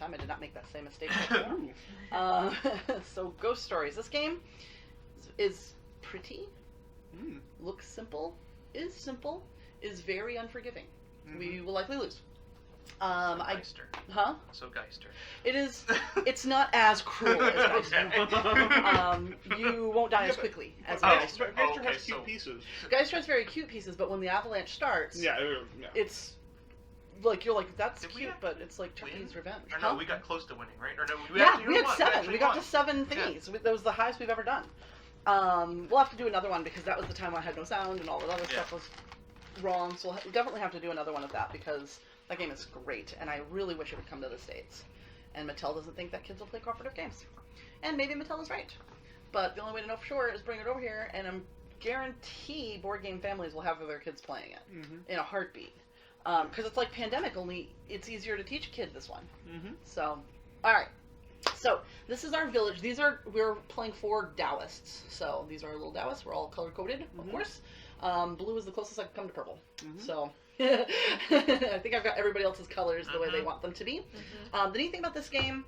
time I did not make that same mistake. So Ghost Stories. This game is pretty, looks simple, is very unforgiving. We will likely lose. Geister. So Geister. It is. It's not as cruel as Geister. You won't die as quickly as Geister. Geister has cute pieces. Geister has very cute pieces, but when the avalanche starts, it's like you're like that's cute, but it's like Chucky's Revenge. Or no, we got close to winning, right? Or no, we had 7. We got to 7 thingies. That was the highest we've ever done. We'll have to do another one because that was the time I had no sound and all that other stuff was wrong. So we'll definitely have to do another one of that because that game is great, and I really wish it would come to the States. And Mattel doesn't think that kids will play cooperative games. And maybe Mattel is right. But the only way to know for sure is bring it over here, and I'm guarantee board game families will have their kids playing it in a heartbeat. Because it's like Pandemic, only it's easier to teach a kid this one. So, alright. So, this is our village. We're playing 4 Taoists. So, these are our little Taoists. We're all color-coded, of course. Blue is the closest I could come to purple. So, I think I've got everybody else's colors the way they want them to be. The neat thing about this game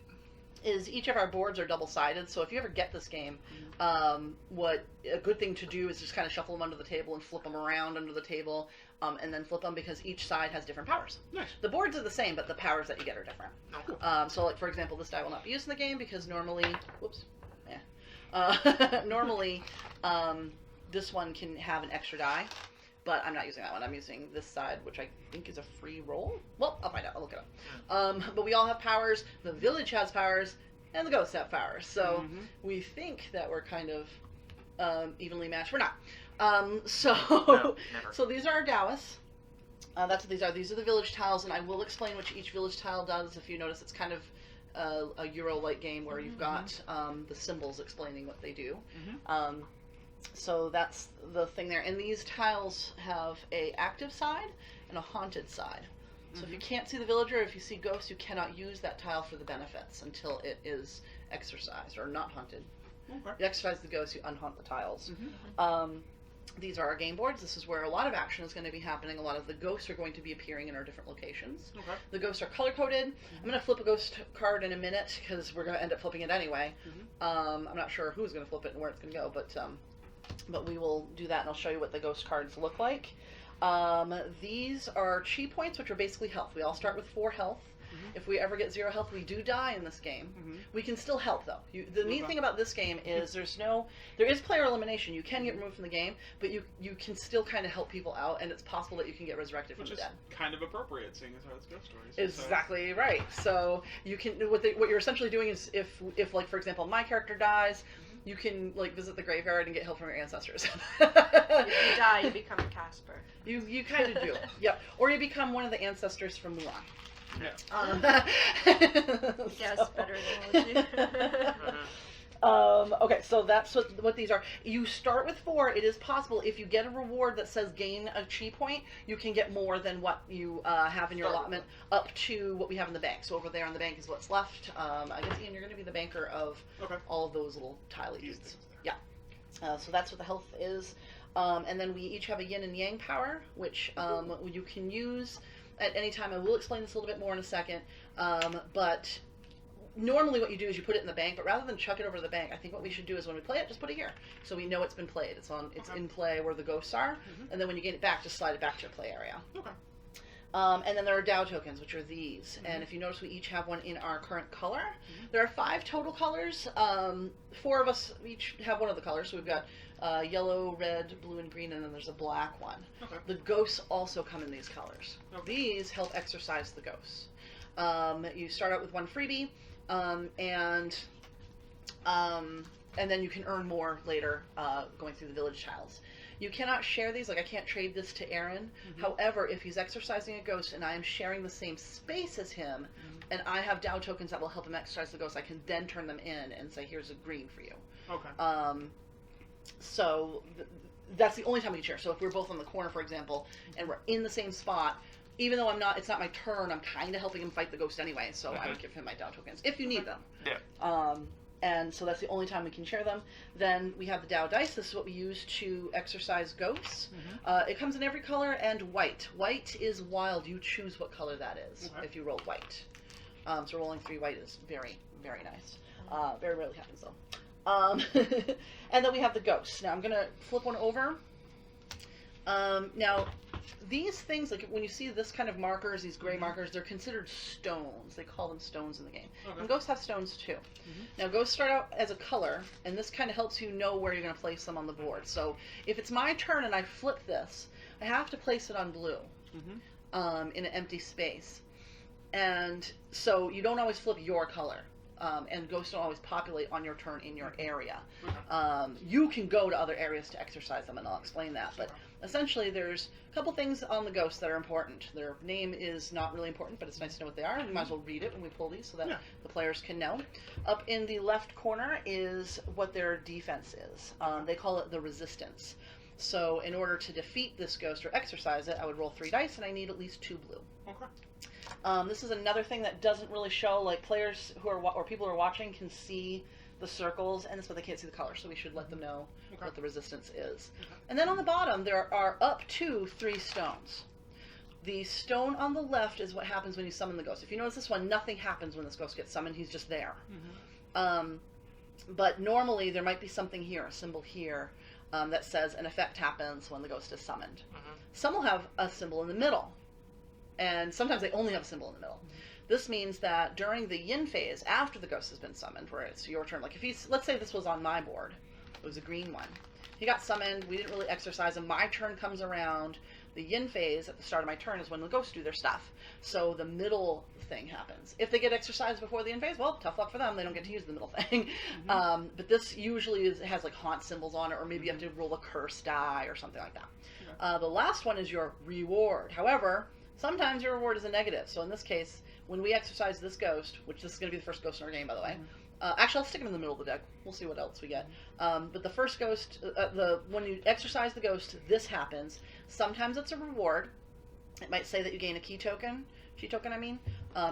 is each of our boards are double-sided, so if you ever get this game, what a good thing to do is just kind of shuffle them under the table and flip them around under the table, and then flip them because each side has different powers. Nice. The boards are the same, but the powers that you get are different. Oh, cool. So, like, for example, this die will not be used in the game because normally, normally, this one can have an extra die. But I'm not using that one. I'm using this side, which I think is a free roll. Well, I'll find out. I'll look it up. But we all have powers. The village has powers, and the ghosts have powers. So we think that we're kind of evenly matched. We're not. No, never. So these are our Taoists. That's what these are. These are the village tiles, and I will explain what each village tile does. If you notice, it's kind of a Euro-like game where you've got the symbols explaining what they do. So that's the thing there. And these tiles have a active side and a haunted side. So if you can't see the villager, if you see ghosts, you cannot use that tile for the benefits until it is exorcised or not haunted. You exorcise the ghosts, you unhaunt the tiles. These are our game boards. This is where a lot of action is going to be happening. A lot of the ghosts are going to be appearing in our different locations. The ghosts are color-coded. I'm going to flip a ghost card in a minute because we're going to end up flipping it anyway. I'm not sure who's going to flip it and where it's going to go, but we will do that, and I'll show you what the ghost cards look like. These are chi points, which are basically health. We all start with 4 health. If we ever get 0 health, we do die in this game. We can still help, though. The neat thing about this game is there is player elimination. You can get removed from the game, but you can still kind of help people out, and it's possible that you can get resurrected from the dead. Which is kind of appropriate, seeing as how it's Ghost Stories. Exactly right. So you can what you're essentially doing is if like, for example, my character dies, you can like visit the graveyard and get help from your ancestors. If you die, you become a Casper. You kind of do. Yep. Or you become one of the ancestors from Mulan. Yes, better analogy. Okay, so that's what these are. You start with 4. It is possible if you get a reward that says gain a chi point, you can get more than what you have in your allotment up to what we have in the bank. So over there on the bank is what's left. I guess, Ian, you're going to be the banker of all of those little tile-ies. Yeah. So that's what the health is. And then we each have a yin and yang power, which you can use at any time. I will explain this a little bit more in a second. But normally what you do is you put it in the bank, but rather than chuck it over to the bank, I think what we should do is when we play it, just put it here. So we know it's been played. It's in play where the ghosts are. And then when you get it back, just slide it back to your play area. And then there are Tao tokens, which are these. And if you notice, we each have one in our current color. There are 5 total colors. 4 of us each have one of the colors. So we've got yellow, red, blue, and green, and then there's a black one. The ghosts also come in these colors. These help exorcise the ghosts. You start out with 1 freebie, and then you can earn more later going through the village tiles. You cannot share these, like I can't trade this to Aaron. However, if he's exorcising a ghost and I am sharing the same space as him, and I have Tao tokens that will help him exorcise the ghost, I can then turn them in and say, here's a green for you. So that's the only time we can share. So if we're both on the corner, for example, and we're in the same spot, even though it's not my turn, I'm kind of helping him fight the ghost anyway, so I would give him my Tao tokens, if you need them. And so that's the only time we can share them. Then we have the Tao dice. This is what we use to exorcise ghosts. It comes in every color and white. White is wild. You choose what color that is if you roll white. So rolling 3 white is very, very nice. Very rarely happens though. And then we have the ghosts. Now I'm going to flip one over. Now, these things, like when you see this kind of markers, these gray markers, they're considered stones. They call them stones in the game. Okay. And ghosts have stones too. Now, ghosts start out as a color, and this kind of helps you know where you're going to place them on the board. So if it's my turn and I flip this, I have to place it on blue in an empty space. And so you don't always flip your color. And ghosts don't always populate on your turn in your area. You can go to other areas to exercise them, and I'll explain that. But essentially, there's a couple things on the ghosts that are important. Their name is not really important, but it's nice to know what they are, and we might as well read it when we pull these so that the players can know. Up in the left corner is what their defense is. They call it the resistance. So in order to defeat this ghost or exercise it, I would roll 3 dice, and I need at least 2 blue. This is another thing that doesn't really show, like players who are or people who are watching can see the circles, and that's why they can't see the color, so we should let them know what the resistance is. And then on the bottom, there are up to 3 stones. The stone on the left is what happens when you summon the ghost. If you notice this one, nothing happens when this ghost gets summoned, he's just there. But normally there might be something here, a symbol here, that says an effect happens when the ghost is summoned. Some will have a symbol in the middle. And sometimes they only have a symbol in the middle. This means that during the yin phase, after the ghost has been summoned, where it's your turn, like if he's, let's say this was on my board, it was a green one. He got summoned, we didn't really exercise him, my turn comes around, the yin phase at the start of my turn is when the ghosts do their stuff. So the middle thing happens. If they get exercised before the yin phase, well, tough luck for them, they don't get to use the middle thing. But this usually has like haunt symbols on it, or maybe you have to roll a curse die or something like that. The last one is your reward. However, sometimes your reward is a negative. So in this case, when we exercise this ghost, which this is going to be the first ghost in our game, by the way. Actually, I'll stick him in the middle of the deck. We'll see what else we get. But the first ghost, when you exercise the ghost, this happens. Sometimes it's a reward. It might say that you gain a key token. I mean.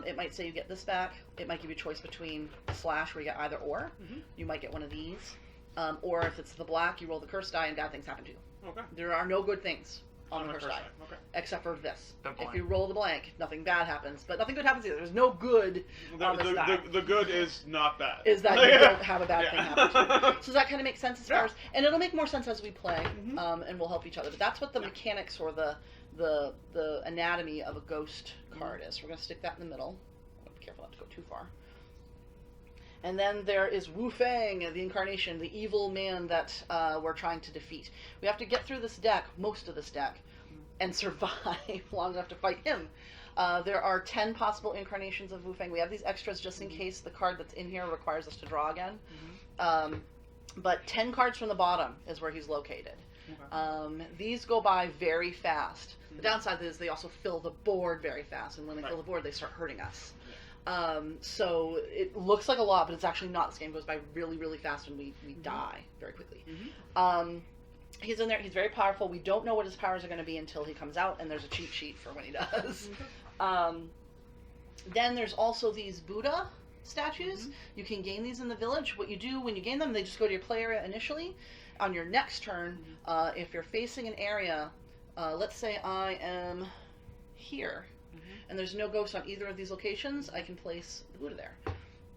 It might say you get this back. It might give you a choice between a slash where you get either or. You might get one of these. Or if it's the black, you roll the curse die and bad things happen to you. There are no good things on the curse die. Except for this. If you roll the blank, nothing bad happens. But nothing good happens either. There's no good on this die. The good is not bad. Is that you don't have a bad thing happen to you. So that kind of makes sense as far as... And it'll make more sense as we play, and we'll help each other. But that's what the mechanics or the anatomy of a ghost card is. We're going to stick that in the middle. Be careful not to go too far. And then there is Wu Fang, the incarnation, the evil man that we're trying to defeat. We have to get through this deck, most of this deck, and survive long enough to fight him. There are 10 possible incarnations of Wu Fang. We have these extras just in case the card that's in here requires us to draw again. But 10 cards from the bottom is where he's located. These go by very fast. The downside is they also fill the board very fast, and when they fill the board, they start hurting us. So it looks like a lot, but it's actually not. This game goes by really, really fast, and we die very quickly. He's in there. He's very powerful. We don't know what his powers are going to be until he comes out, and there's a cheat sheet for when he does. Then there's also these Buddha statues. You can gain these in the village. What you do when you gain them, they just go to your play area initially. On your next turn, if you're facing an area, let's say I am here, and there's no ghost on either of these locations, I can place the Buddha there.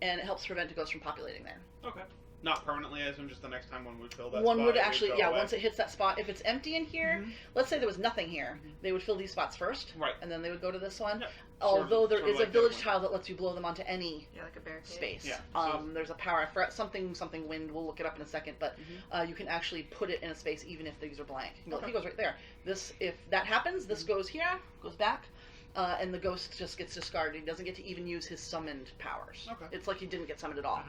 And it helps prevent a ghost from populating there. Okay. Not permanently, as in just the next time one would fill that one spot. Would actually, once it hits that spot. If it's empty in here, let's say there was nothing here, they would fill these spots first, and then they would go to this one. Although there is a village tile that lets you blow them onto any like a barricade space. There's a power, I forgot something wind, we'll look it up in a second, but you can actually put it in a space even if these are blank. He goes right there. If that happens, this goes here, goes back, and the ghost just gets discarded. He doesn't get to even use his summoned powers. It's like he didn't get summoned at all.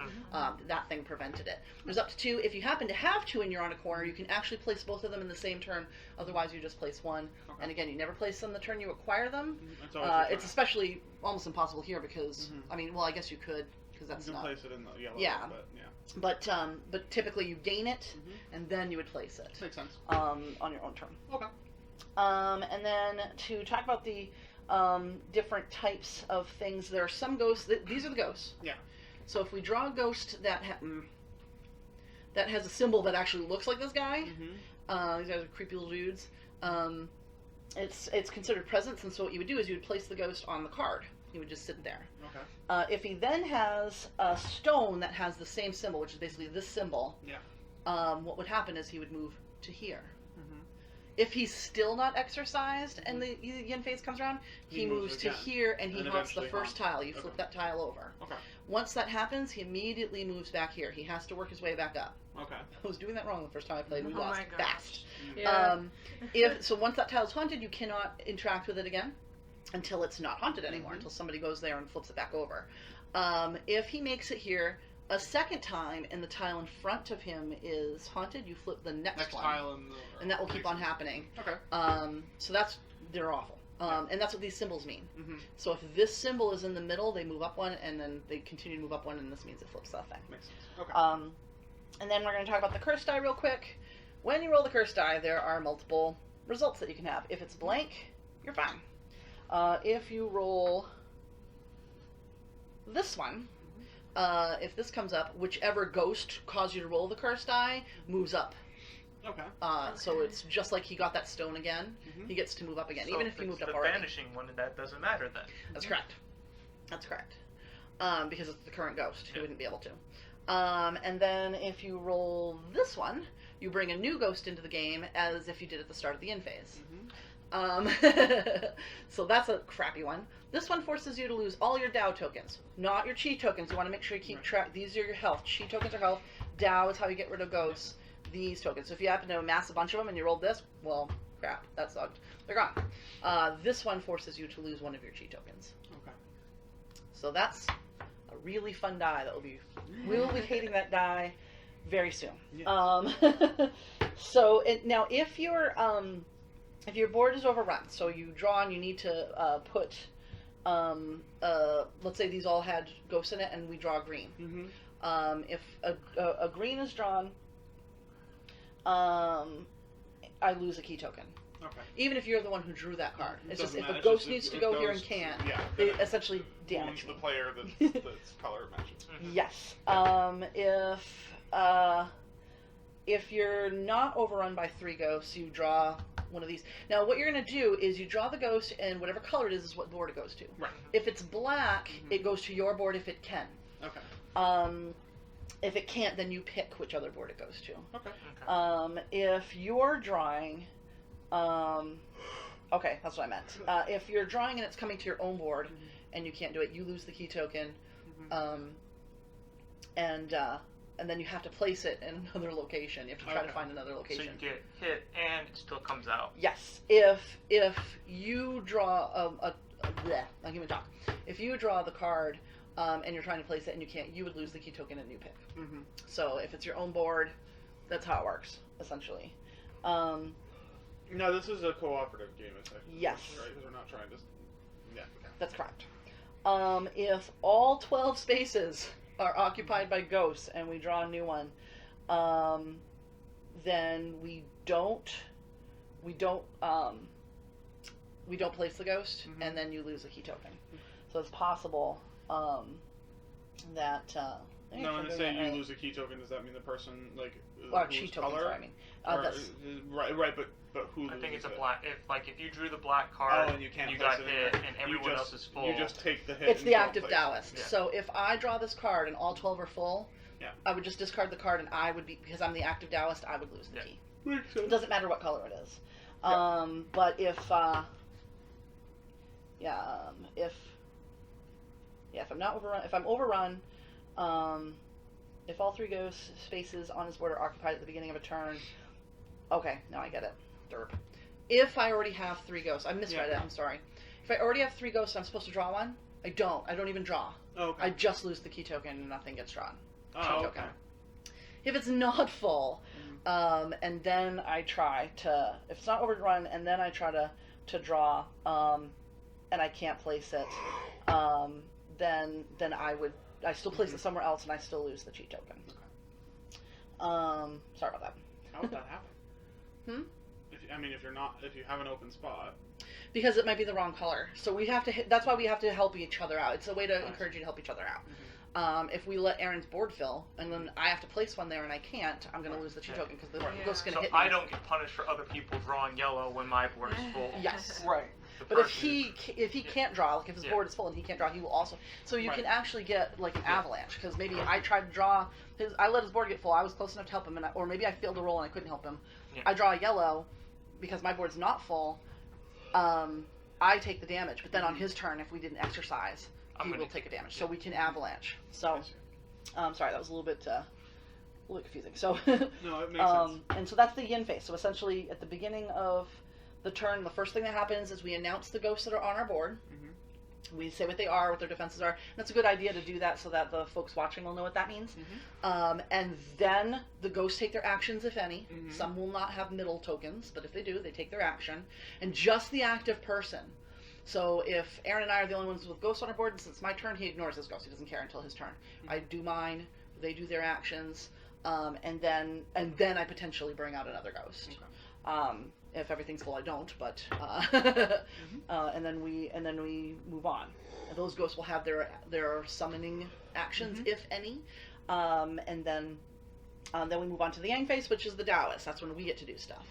That thing prevented it. There's up to 2. If you happen to have 2 and you're on a corner, you can actually place both of them in the same turn. Otherwise, you just place one. And again, you never place them the turn you acquire them. It's especially almost impossible here because, I mean, well, I guess you could, because that's you can not... place it in the yellow. But typically you gain it, and then you would place it. Makes sense. On your own turn. And then to talk about the different types of things, there are some ghosts. These are the ghosts. So if we draw a ghost that has a symbol that actually looks like this guy, these guys are creepy little dudes. It's considered presence, and so what you would do is you would place the ghost on the card. He would just sit there. Okay. If he then has a stone that has the same symbol, which is basically this symbol, what would happen is he would move to here. Mm-hmm. If he's still not exercised and the yin phase comes around, he moves to here and he haunts the first tile. You flip that tile over. Okay. Once that happens, he immediately moves back here. He has to work his way back up. Okay. I was doing that wrong the first time I played. We lost my fast. Yeah. So once that tile is haunted, you cannot interact with it again until it's not haunted anymore. Until somebody goes there and flips it back over. If he makes it here a second time and the tile in front of him is haunted, you flip the next one, tile and that will keep on happening. Okay. So they're awful. And that's what these symbols mean. Mm-hmm. So if this symbol is in the middle, they move up one, and then they continue to move up one, and this means it flips that thing. Makes sense. Okay. And then we're going to talk about the curse die real quick. When you roll the curse die, there are multiple results that you can have. If it's blank, you're fine. If you roll this one, if this comes up, whichever ghost caused you to roll the curse die moves up. Okay. So it's just like he got that stone again. Mm-hmm. He gets to move up again, So even if he moved up the already. vanishing one, that doesn't matter then. That's correct. That's correct. Because it's the current ghost. He wouldn't be able to. And then if you roll this one, you bring a new ghost into the game as if you did at the start of the in phase. Mm-hmm. So that's a crappy one. This one forces you to lose all your Dao tokens, not your Chi tokens. You want to make sure you keep track. These are your health. Chi tokens are health. Dao is how you get rid of ghosts. These tokens. So if you happen to amass a bunch of them and you rolled this, well, crap, that sucked. They're gone. This one forces you to lose one of your Chi tokens. Okay. So that's a really fun die. We will be hating that die very soon. Yes. So now if your board is overrun, so you draw and you need to put, let's say these all had ghosts in it and we draw green. Mm-hmm. If a green is drawn, I lose a key token. Okay. Even if you're the one who drew that card. It's just Doesn't if matter. a ghost Just needs to if go ghost- here and can't, yeah, they then it essentially damage wounds me. the player that's color matches. Yes. If you're not overrun by 3 ghosts, you draw one of these. Now, what you're going to do is you draw the ghost, and whatever color it is what board it goes to. Right. If it's black, it goes to your board if it can. Okay. If it can't, then you pick which other board it goes to. Okay. If you're drawing, okay, that's what I meant. If you're drawing and it's coming to your own board, and you can't do it, you lose the key token, and then you have to place it in another location. You have to try to find another So location. you get hit and it still comes out. Yes. If you draw bleh, I'll give me a talk. If you draw the card and you're trying to place it and you can't, you would lose the key token and you pick. Mm-hmm. So if it's your own board, that's how it works essentially. Now this is a cooperative game, essentially. Yes. Right, because we're not trying to. Yeah. Okay. That's correct. If all 12 spaces are occupied by ghosts and we draw a new one, then we don't place the ghost, and then you lose a key token. So it's possible that. No, when they say you lose a key token, does that mean the person Or whose chi token, color? sorry, I mean. Right, but who? I think it's loses a it? black. If you drew the black card, and you can't got place it hit, anywhere. and everyone else is full. You just take the hit. It's and the don't active place it. Taoist. Yeah. So if I draw this card and all 12 are full, Yeah. I would just discard the card, and I would be, because I'm the active Taoist, I would lose the key. Makes sense. It doesn't matter what color it is. Yeah. But if I'm not overrun, if I'm overrun, if all 3 ghost spaces on his board are occupied at the beginning of a turn, okay, now I get it. Derp. If I already have 3 ghosts, I misread it. I'm sorry. If I already have 3 ghosts, I'm supposed to draw one. I don't. I don't even draw. Oh, okay. I just lose the key token and nothing gets drawn. Oh, okay. okay. If it's not full, and then I try to, if it's not overrun, and then I try to draw, and I can't place it, then I still place it somewhere else, and I still lose the cheat token. Sorry about that. How would that happen? If you have an open spot. Because it might be the wrong color, so we have to. That's why we have to help each other out. It's a way to encourage you to help each other out. If we let Aaron's board fill, and then I have to place one there and I can't, I'm going to lose the cheat token because the ghost's going to So hit me. I don't get punished for other people drawing yellow when my board is full. Yes. Right. But if he can't draw, like if his Yeah. board is full and he can't draw, he will also. So you Right. can actually get like an Yeah. avalanche, because maybe I tried to draw I let his board get full. I was close enough to help him, or maybe I failed a roll and I couldn't help him. Yeah. I draw a yellow because my board's not full. I take the damage, but then on his turn, if we didn't exercise, he will take a damage. So we can avalanche. So, I see. sorry, that was a little bit confusing. So, No, it makes sense. and so that's the yin phase. So essentially, at the beginning of the turn, the first thing that happens is we announce the ghosts that are on our board. Mhm. We say what they are, what their defenses are. And that's a good idea to do that so that the folks watching will know what that means. And then the ghosts take their actions, if any. Mhm. Some will not have middle tokens, but if they do, they take their action. And just the active person. So if Aaron and I are the only ones with ghosts on our board, and since it's my turn, he ignores his ghost. He doesn't care until his turn. Mhm. I do mine. They do their actions. And then I potentially bring out another ghost. Okay. If everything's full, I don't. But and then we move on. And those ghosts will have their summoning actions, if any. And then we move on to the Yang phase, which is the Taoist. That's when we get to do stuff.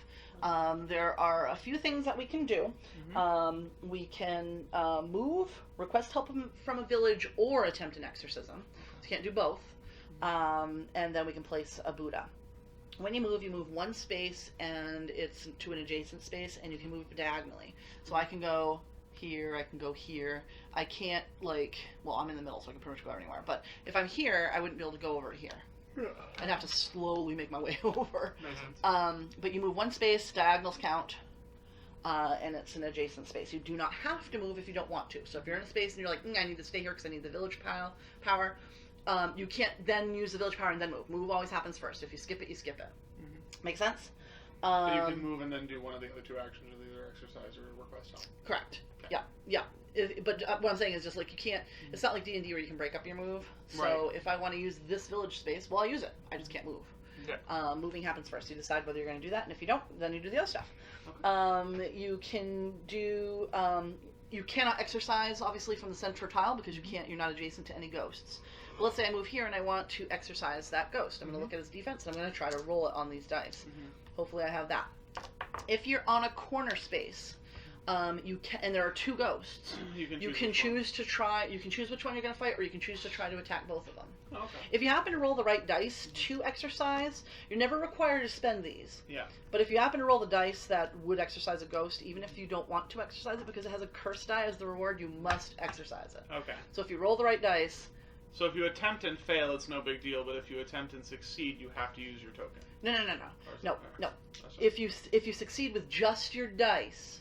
There are a few things that we can do. We can move, request help from a village, or attempt an exorcism. So you can't do both. And then we can place a Buddha. When you move one space, and it's to an adjacent space, and you can move diagonally. So I can go here, I can go here. I can't, I'm in the middle, so I can pretty much go anywhere. But if I'm here, I wouldn't be able to go over to here. I'd have to slowly make my way over. Makes sense. But you move one space, diagonals count, and it's an adjacent space. You do not have to move if you don't want to. So if you're in a space and you're like, I need to stay here because I need the village power, you can't then use the village power and then move. Move always happens first. If you skip it, you skip it. Make sense? So you can move and then do one of the other two actions, of either exercise or request help. Correct. Okay. Yeah. But what I'm saying is just like you can't. It's not like D&D where you can break up your move. So Right. if I want to use this village space, well, I'll use it. I just can't move. Yeah. Moving happens first. You decide whether you're going to do that, and if you don't, then you do the other stuff. Okay. You can do. You cannot exercise obviously from the center tile because you can't. You're not adjacent to any ghosts. But let's say I move here and I want to exercise that ghost. I'm going to look at his defense and I'm going to try to roll it on these dice. Hopefully I have that. If you're on a corner space, you can, and there are two ghosts. You can choose to try. You can choose which one you're going to fight, or you can choose to try to attack both of them. Oh, okay. If you happen to roll the right dice to exercise, you're never required to spend these. Yeah. But if you happen to roll the dice that would exercise a ghost, even if you don't want to exercise it because it has a curse die as the reward, you must exercise it. Okay. So if you roll the right dice, So if you attempt and fail, it's no big deal. But if you attempt and succeed, you have to use your token. no. If you succeed with just your dice,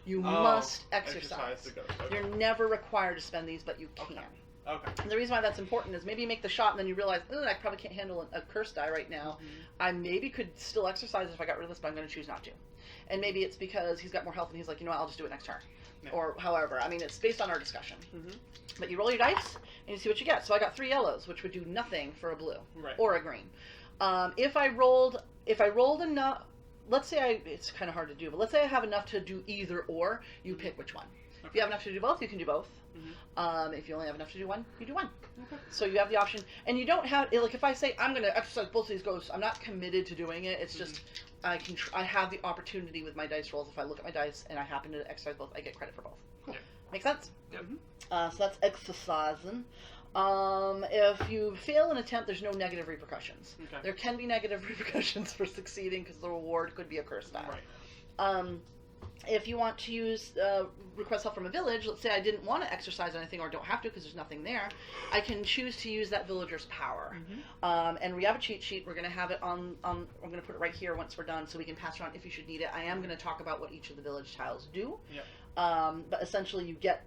you must exercise. the ghost. Okay. You're never required to spend these, but you can. Okay. And the reason why that's important is maybe you make the shot and then you realize, I probably can't handle a curse die right now. I maybe could still exercise if I got rid of this, but I'm going to choose not to. And maybe it's because he's got more health and he's like, you know what, I'll just do it next turn. Yeah. Or however. I mean, it's based on our discussion. But you roll your dice and you see what you get. So I got 3 yellows, which would do nothing for a blue. Right. Or a green. If I rolled enough, let's say it's kind of hard to do, but let's say I have enough to do either or, you pick which one. Okay. If you have enough to do both, you can do both. If you only have enough to do one, you do one. Okay. So you have the option, and you don't have, like if I say I'm going to exercise both of these ghosts, I'm not committed to doing it. It's just I have the opportunity with my dice rolls. If I look at my dice and I happen to exercise both, I get credit for both. Yeah. Make sense? Yep. So that's exercising. If you fail an attempt, there's no negative repercussions. Okay. There can be negative repercussions for succeeding because the reward could be a curse die. Right. If you want to use request help from a village, let's say I didn't want to exercise anything or don't have to because there's nothing there, I can choose to use that villager's power. And we have a cheat sheet. We're going to have it on. I'm going to put it right here once we're done, so we can pass around if you should need it. I am going to talk about what each of the village tiles do. Yep. But essentially, you get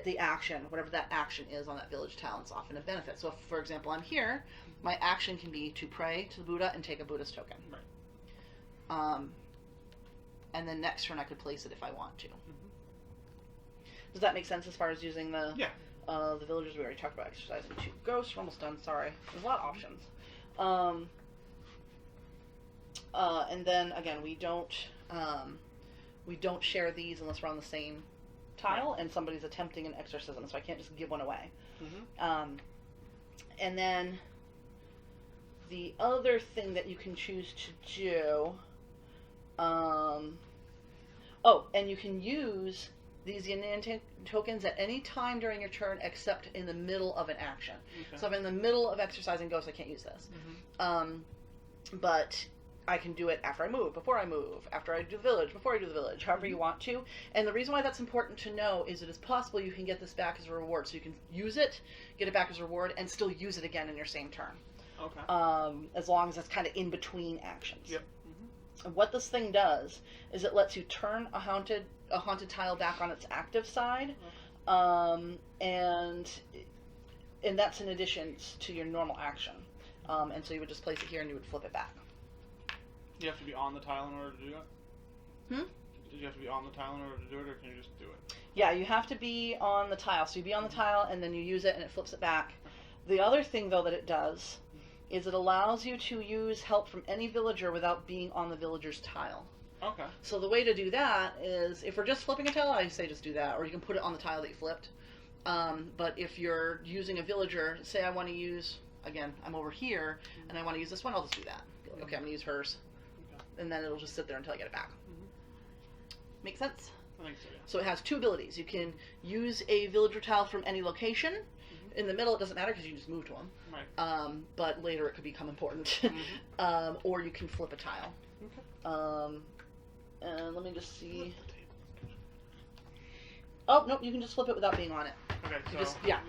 the action, whatever that action is on that village tile. It's often a benefit. So, if, for example, I'm here, my action can be to pray to the Buddha and take a Buddhist token. Right. And then next turn I could place it if I want to. Does that make sense as far as using the the villagers? We already talked about exercising 2 ghosts. We're almost done. Sorry, there's a lot of options. And then again, we don't share these unless we're on the same tile and somebody's attempting an exorcism, so I can't just give one away. And then the other thing that you can choose to do, and you can use these yin and yang tokens at any time during your turn except in the middle of an action. Okay. So if I'm in the middle of exercising ghosts, I can't use this. But I can do it after I move, before I move, after I do the village, before I do the village, however you want to. And the reason why that's important to know is it is possible you can get this back as a reward. So you can use it, get it back as a reward, and still use it again in your same turn. Okay. As long as it's kind of in between actions. Yep. And what this thing does is it lets you turn a haunted tile back on its active side, and that's in addition to your normal action. And so you would just place it here and you would flip it back. You have to be on the tile in order to do it? Did you have to be on the tile in order to do it, or can you just do it? Yeah, you have to be on the tile. So you be on the tile and then you use it and it flips it back. The other thing, though, that it does is it allows you to use help from any villager without being on the villager's tile. Okay. So the way to do that is, if we're just flipping a tile, I say just do that, or you can put it on the tile that you flipped. But if you're using a villager, say I want to use, again, I'm over here, and I want to use this one, I'll just do that. Okay, I'm going to use hers. Okay. And then it'll just sit there until I get it back. Make sense? I think so, yeah. So it has two abilities. You can use a villager tile from any location. In the middle, it doesn't matter because you can just move to them. Right. But later it could become important. Or you can flip a tile. Okay. And let me just see. Oh, nope, you can just flip it without being on it. Okay,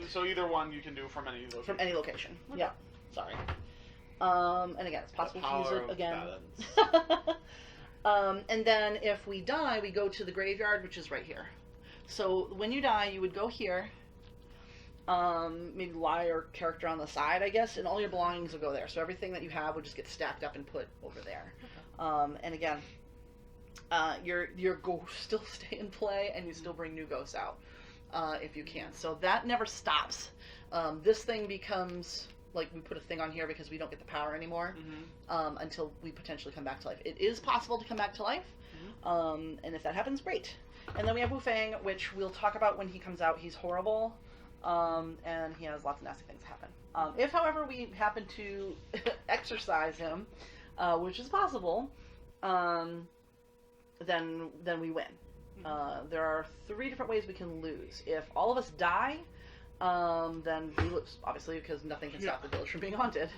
so either one you can do from any location. From any location. Okay. Yeah. Sorry. And again, it's possible to use it again. And then if we die, we go to the graveyard, which is right here. So when you die, you would go here, maybe lie your character on the side, I guess, and all your belongings will go there. So everything that you have would just get stacked up and put over there. And again, your ghosts still stay in play, and you still bring new ghosts out if you can. So that never stops. This thing becomes, like, we put a thing on here because we don't get the power anymore until we potentially come back to life. It is possible to come back to life, and if that happens, great. And then we have Wu Fang, which we'll talk about when he comes out. He's horrible, and he has lots of nasty things happen. If, however, we happen to exorcise him, which is possible, then we win. There are 3 different ways we can lose. If all of us die, then we lose, obviously, because nothing can stop the village from being haunted.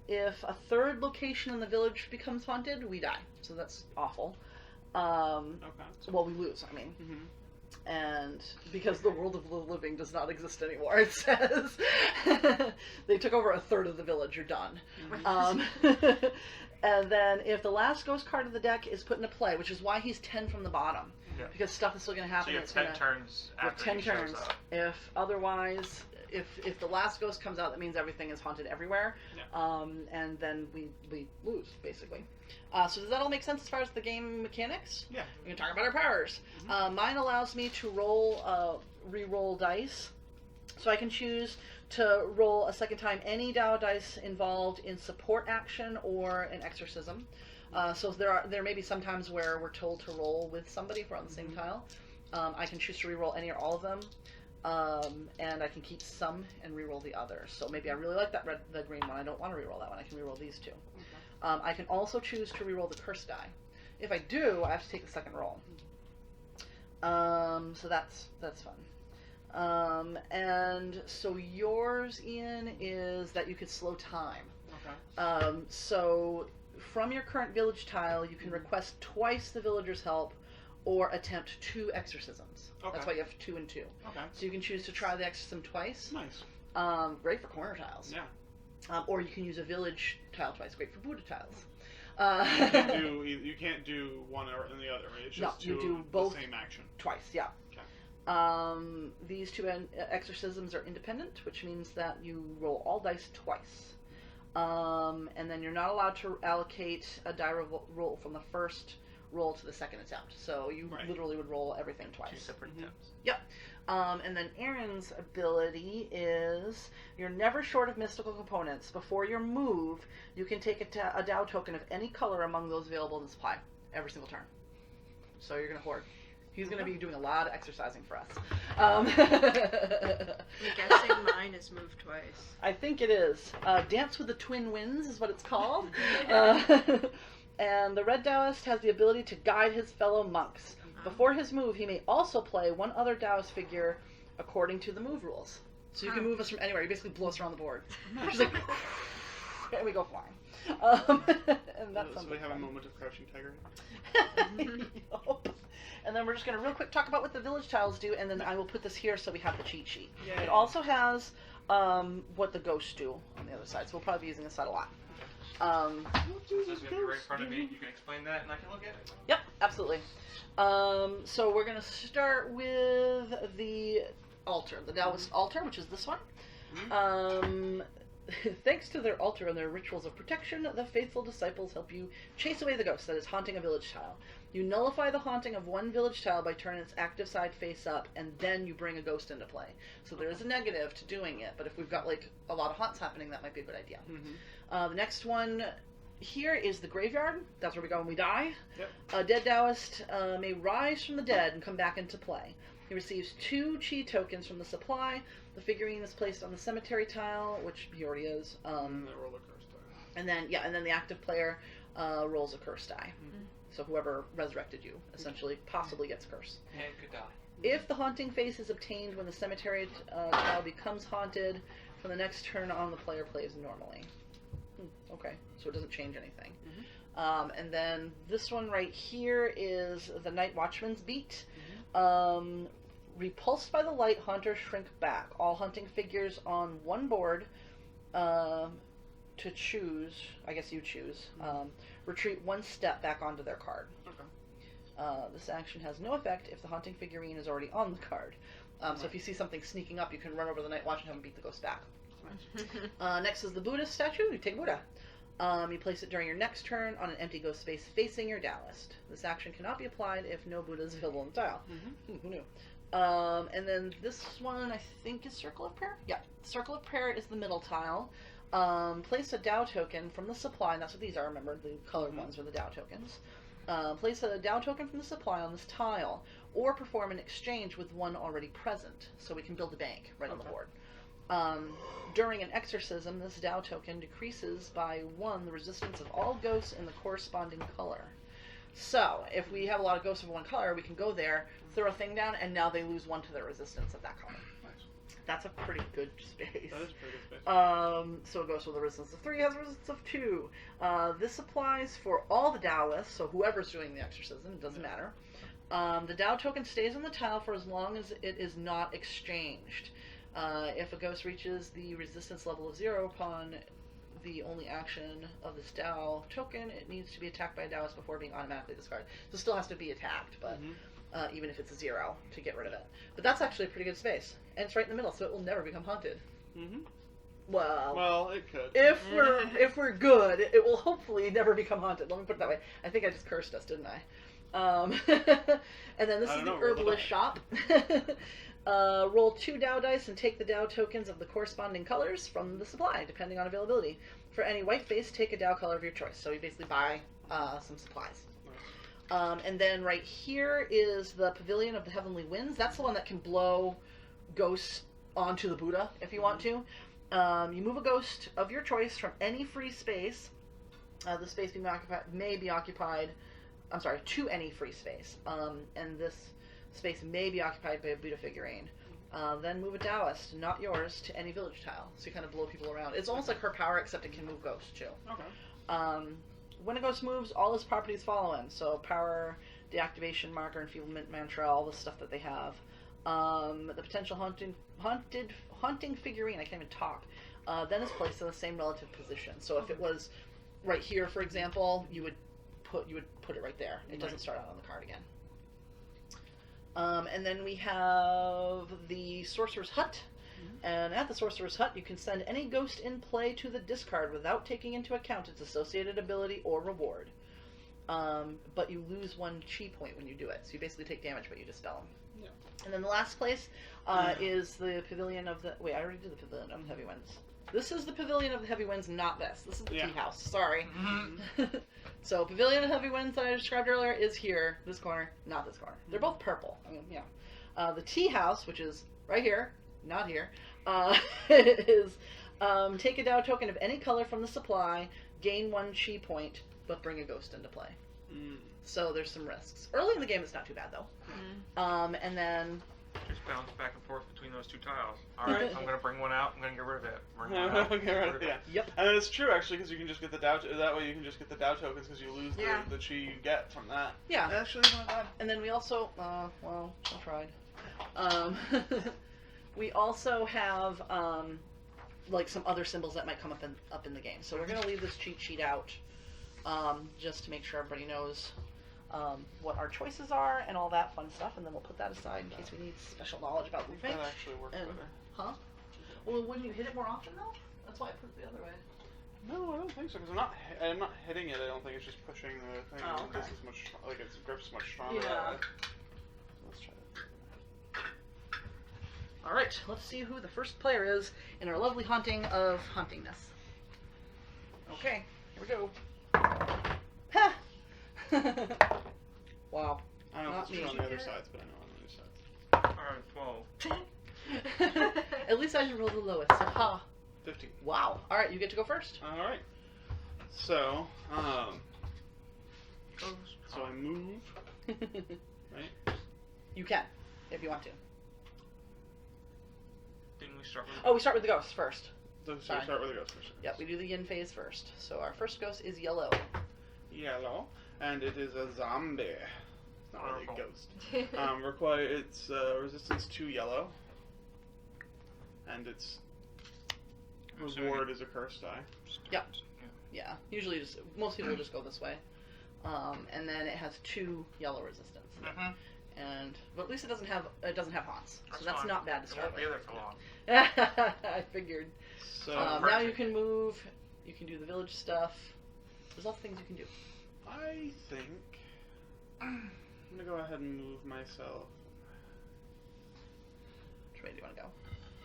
If a 3rd location in the village becomes haunted, we die. So that's awful. Well, we lose, I mean. And because the world of the living does not exist anymore, it says. They took over a 3rd of the village, you're done. And then if the last ghost card of the deck is put into play, which is why he's 10 from the bottom, because stuff is still going to happen. So you have 10 turns after 10 he turns. shows up. If otherwise, if the last ghost comes out, that means everything is haunted everywhere, and then we lose, basically. So does that all make sense as far as the game mechanics? Yeah. We can talk about our powers. Mine allows me to re-roll dice, so I can choose to roll a second time any Dao dice involved in support action or an exorcism. So there may be some times where we're told to roll with somebody if we're on the same tile. I can choose to re-roll any or all of them, and I can keep some and re-roll the others. So maybe I really like that the green one. I don't want to re-roll that one. I can re-roll these 2. I can also choose to re-roll the cursed die. If I do, I have to take the second roll. So that's fun. And so yours, Ian, is that you could slow time. So from your current village tile, you can request twice the villager's help or attempt 2 exorcisms. That's why you have 2 and 2. So you can choose to try the exorcism twice. Nice. Great for corner tiles. Yeah. Or you can use a village tile twice. Great for Buddha tiles. You can't do one or the other, right? It's just you do both the same action. Twice, yeah. Okay. These 2 exorcisms are independent, which means that you roll all dice twice. And then you're not allowed to allocate a die roll from the first roll to the second attempt. So you literally would roll everything twice. 2 separate attempts. Yep. And then Aaron's ability is you're never short of mystical components. Before your move, you can take a Dao token of any color among those available in the supply every single turn. So you're going to hoard. He's going to be doing a lot of exercising for us. I'm guessing mine is move twice. I think it is. Dance with the Twin Winds is what it's called. And the Red Taoist has the ability to guide his fellow monks. Before his move, he may also play one other Taoist figure according to the move rules. So you can move us from anywhere. You basically blow us around the board. She's like, and we go flying. And that's so we have a moment of crouching tiger. Yup. And then we're just going to real quick talk about what the village tiles do, and then I will put this here so we have the cheat sheet. Yay. It also has what the ghosts do on the other side, so we'll probably be using this side a lot. So this is going to be right in front of me. You can explain that and I can look at it. Yep, absolutely. So we're going to start with the altar, the Taoist altar, which is this one. Thanks to their altar and their rituals of protection, the faithful disciples help you chase away the ghost that is haunting a village tile. You nullify the haunting of one village tile by turning its active side face up, and then you bring a ghost into play. So there is a negative to doing it, but if we've got like a lot of haunts happening, that might be a good idea. The next one here is the graveyard. That's where we go when we die. Yep. A dead Taoist may rise from the dead and come back into play. He receives 2 chi tokens from the supply. The figurine is placed on the cemetery tile, which he already is. And they roll a curse die. And then the active player rolls a curse die. So whoever resurrected you essentially possibly gets curse. And could die. If the haunting face is obtained when the cemetery tile becomes haunted, from the next turn on, the player plays normally. Okay, so it doesn't change anything. And then this one right here is the Night Watchman's Beat. Repulsed by the light, hunters shrink back. All hunting figures on one board to choose, I guess you choose, retreat 1 step back onto their card. Okay. This action has no effect if the hunting figurine is already on the card. So if you see something sneaking up, you can run over the Night Watch and have them beat the ghost back. Next is the Buddha statue. You take Buddha. You place it during your next turn on an empty ghost space facing your Taoist. This action cannot be applied if no Buddha is available on the tile. Who knew? And then this one, I think, is Circle of Prayer. Yeah, Circle of Prayer is the middle tile. Place a Tao token from the supply, and that's what these are, remember, the colored ones are the Tao tokens. Place a Tao token from the supply on this tile, or perform an exchange with one already present, so we can build a bank right on the board. During an exorcism, this Tao token decreases by 1 the resistance of all ghosts in the corresponding color. So, if we have a lot of ghosts of one color, we can go there, throw a thing down, and now they lose 1 to their resistance of that color. That's a pretty good space. That is a pretty good space. So it goes with a resistance of 3, has a resistance of 2. This applies for all the Taoists, so whoever's doing the exorcism, it doesn't matter. The Tao token stays on the tile for as long as it is not exchanged. If a ghost reaches the resistance level of 0 upon the only action of this Tao token, it needs to be attacked by a Taoist before being automatically discarded. So it still has to be attacked, but even if it's a 0 to get rid of it. But that's actually a pretty good space. And it's right in the middle, so it will never become haunted. Well, it could. If we're good, it will hopefully never become haunted. Let me put it that way. I think I just cursed us, didn't I? And then this is the herbalist shop. Roll 2 Tao dice and take the Tao tokens of the corresponding colors from the supply, depending on availability. For any white face, take a Tao color of your choice. So you basically buy some supplies. And then right here is the Pavilion of the Heavenly Winds. That's the one that can blow ghosts onto the Buddha if you want to. You move a ghost of your choice from any free space. The space may be occupied. I'm sorry, to any free space. And this space may be occupied by a Buddha figurine. Then move a Taoist, not yours, to any village tile. So you kind of blow people around. It's almost like her power, except it can move ghosts too. Okay. When a ghost moves, all his properties follow in. So power, deactivation marker, enfeeblement mantra, all the stuff that they have. The potential haunting figurine, I can't even talk, then is placed in the same relative position. So if it was right here, for example, you would put it right there. It doesn't start out on the card again. And then we have the Sorcerer's Hut. And at the Sorcerer's Hut, you can send any ghost in play to the discard without taking into account its associated ability or reward. But you lose 1 chi point when you do it. So you basically take damage, but you dispel them. Yeah. And then the last place is the Pavilion of the... Wait, I already did the Pavilion of the Heavy Winds. This is the Pavilion of the Heavy Winds, not this. This is the tea house. Sorry. So Pavilion of the Heavy Winds that I described earlier is here. This corner, not this corner. They're both purple. I mean, yeah. The tea house, which is right here, not here, is take a Tao token of any color from the supply, gain 1 chi point, but bring a ghost into play. So there's some risks. Early in the game, it's not too bad though. And then Just bounce back and forth between those two tiles. Alright, I'm gonna bring one out, I'm gonna get rid of it. Bring one out, Okay, get rid right, of it. yeah. Yep. And then it's true actually because you can just get the Dow. That way you can just get the Dow tokens because you lose the chi you get from that. yeah. Actually, not bad. And then we also, well, I tried. We also have like some other symbols that might come up in the game. So we're gonna leave this cheat sheet out, just to make sure everybody knows what our choices are and all that fun stuff. And then we'll put that aside in case we need special knowledge about roofing. That actually works And- better. Huh? Well, wouldn't you hit it more often though? That's why I put it the other way. No, I don't think so. Because I'm not hitting it. I don't think it's just pushing the thing. Oh, okay. This is much like its grip's much stronger. Yeah. That way. Let's try that. All right, let's see who the first player is in our lovely haunting of hauntingness. Okay, here we go. Ha! Wow. I don't know Not if it's true me. on the other sides, but I know on the other sides. Alright, 12. At least I didn't roll the lowest, so ha. 15. Wow. All right, you get to go first. All right. So, so I move. Right. You can, if you want to. Didn't we start with Oh, we start with the ghosts first. So Sorry. start with the ghost first. Yep, we do the yin phase first. So our first ghost is yellow. Yellow, and it is a zombie. It's not really a Wonderful. ghost. Require its resistance to yellow, and its reward is a curse die. Yep. Yeah, usually most people just go this way. And then it has 2 yellow resistance. But at least it doesn't have haunts, so that's fine. not bad to It start won't be with. there for long. I figured. So Now you can move. You can do the village stuff. There's lots of things you can do. I think I'm gonna go ahead and move myself. Which way do you want to go?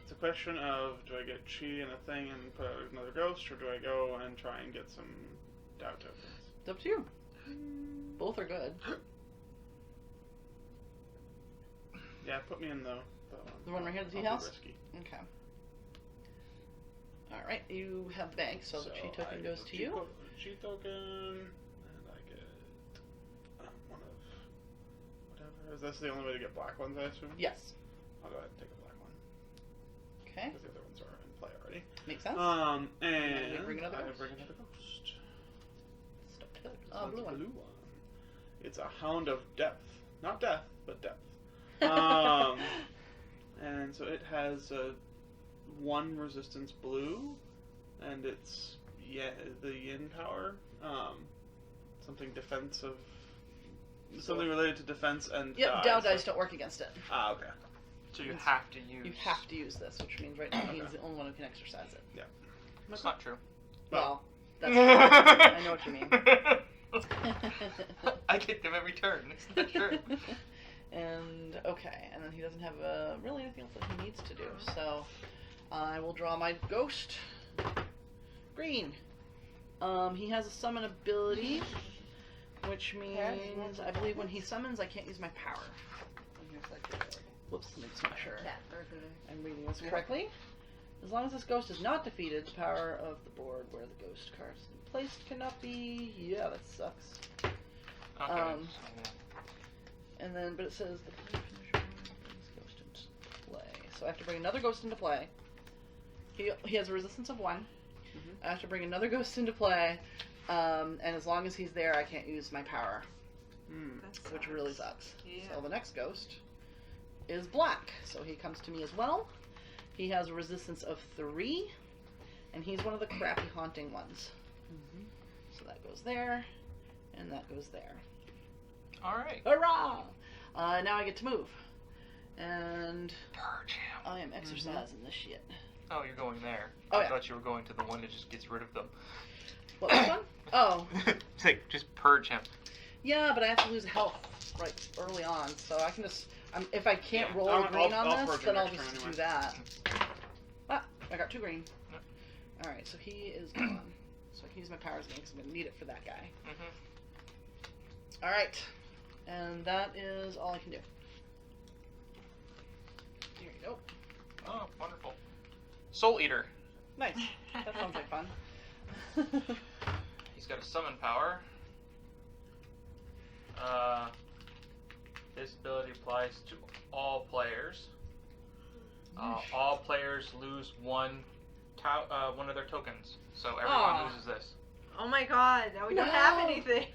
It's a question of do I get chi and a thing and put out another ghost, or do I go and try and get some Dow tokens? It's up to you. Both are good. Yeah, put me in the one right here, the tea I'll house? be risky. Okay. All right, you have the bank, so the chi I token get goes the to you. Chi token, and I get one of whatever. Is this the only way to get black ones? I assume. Yes. I'll go ahead and take a black one Okay. because the other ones are in play already. Makes sense. And we bring another I ghost. bring another ghost. Stop it. So Oh, it's blue a one. blue one. It's a Hound of Depth, not death, but depth. And so it has 1 resistance blue, and it's the yin power, something defensive, something related to defense and Yep, Dow dice don't work against it. Ah, okay. So you have to use. You have to use this, which means right now he's the only one who can exercise it. That's not true. Well, that's I know what you mean. I get them every turn. It's not true. And okay, and then he doesn't have really anything else that he needs to do. So I will draw my ghost. Green. He has a summon ability, which means I believe when he summons, I can't use my power. Whoops, let me just make sure I'm reading this correctly. As long as this ghost is not defeated, the power of the board where the ghost card is placed cannot be. Yeah, that sucks. Okay. And then, but it says the player finisher brings ghost into play. So I have to bring another ghost into play. He has a resistance of 1. I have to bring another ghost into play, and as long as he's there, I can't use my power, which really sucks. Yeah. So the next ghost is black, so he comes to me as well. He has a resistance of 3, and he's one of the crappy haunting ones. So that goes there, and that goes there. Alright. Hurrah! Now I get to move. And Purge him. I am exercising this shit. Oh, you're going there. Oh, I yeah. thought you were going to the one that just gets rid of them. What, this one? Oh. It's like, just purge him. Yeah, but I have to lose health right early on, so I can just... if I can't roll I'll green on purge this, him then I'll next just turn do anyway. that. Ah, I got 2 green. Yep. Alright, so he is gone. So I can use my powers again, because I'm going to need it for that guy. Alright. And that is all I can do. Here you go. Oh, wonderful. Soul Eater. Nice. That sounds like fun. He's got a summon power. This ability applies to all players. All players lose one of their tokens, so everyone loses this. Oh my god, now we don't have anything.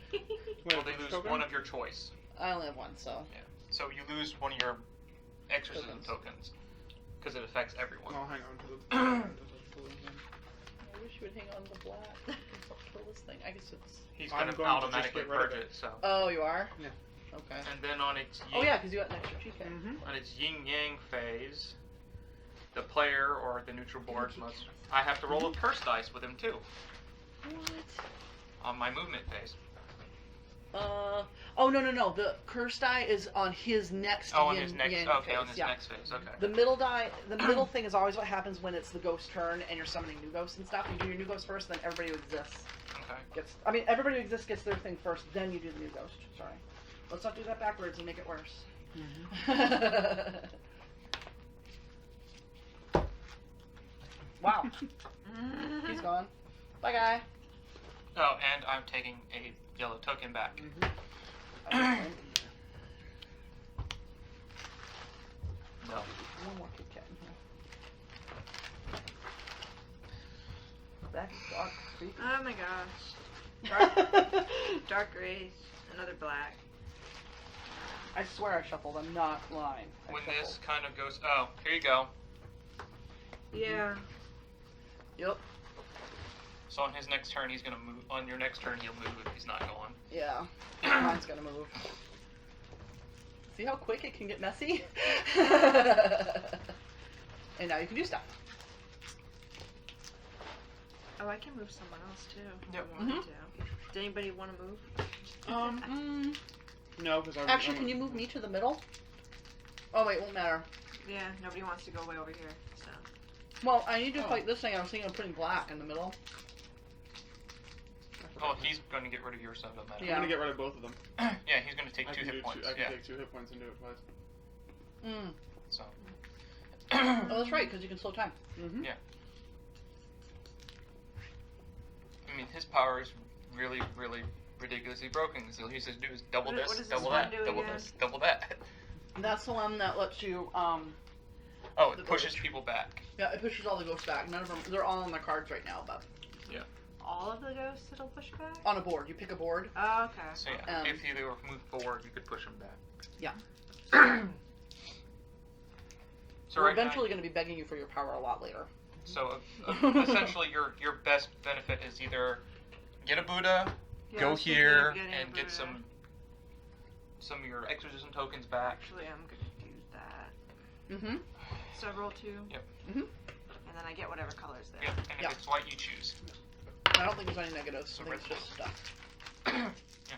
Well, they lose one of your choice. I only have one, so. Yeah. So you lose one of your exorcism tokens because it affects everyone. I'll hang on to the. I wish you would hang on to the black. I'll kill this thing. I guess it's. He's I'm gonna going to automatically just get rid of purge it. it. So. Oh, you are? Yeah. Okay. And then on its Oh yeah, because you got an extra GK. on its yin yang phase, the player or the neutral board must. I have to roll a curse dice with him too. What? On my movement phase. Oh no. The curse die is on his next. On his next. yang Okay, phase. on his next phase. Okay. The middle die, the middle thing is always what happens when it's the ghost turn and you're summoning new ghosts and stuff. You do your new ghost first, then everybody who exists Okay. everybody who exists gets their thing first, then you do the new ghost. Sorry. Let's not do that backwards and make it worse. Wow. He's gone. Bye, guy. Oh, and I'm taking a yellow token back. No. One more Kit Kat in here. That is dark. Creepy. Oh my gosh. Dark grays, another black. I swear I shuffled. I'm not lying. When this kind of goes, oh, here you go. Yeah. Yep. So on his next turn, he's gonna move. On your next turn, he'll move if he's not gone. Yeah. Mine's gonna move. See how quick it can get messy? And now you can do stuff. Oh, I can move someone else too. Yep. If I wanted to. Does anybody want to move? No, because Actually, can you move me to the middle? Oh wait, won't matter. Yeah, nobody wants to go way over here. So. Well, I need to fight this thing. I was thinking of putting black in the middle. Oh, he's gonna get rid of yours, so it doesn't matter. I'm gonna get rid of both of them. Yeah, he's gonna take I 2 can hit do points. I can Yeah. take 2 hit points and do it twice. So. Oh, that's right, because you can slow time. Yeah. I mean, his power is really, really ridiculously broken. So he says, do is double What this, does double this that, one do double again? this, double that. That's the one that lets you. Oh, The it pushes ghost. people back. Yeah, it pushes all the ghosts back. None of them. They're all on their cards right now, but All of the ghosts it'll push back? on a board. You pick a board. Oh, okay. So yeah, if they were moved forward, you could push them back. Yeah. So We're right now- eventually going to be begging you for your power a lot later. So essentially, your best benefit is either get a Buddha, Yeah, I go was thinking here, of getting a and get Buddha. some of your exorcism tokens back. Actually, I'm gonna do that. Mm-hmm. So I roll 2. Yep. Mm-hmm. And then I get whatever color's there. Yeah, and if Yeah. it's white, you choose. I don't think there's any negatives. So I think it's red just stuff. Yeah.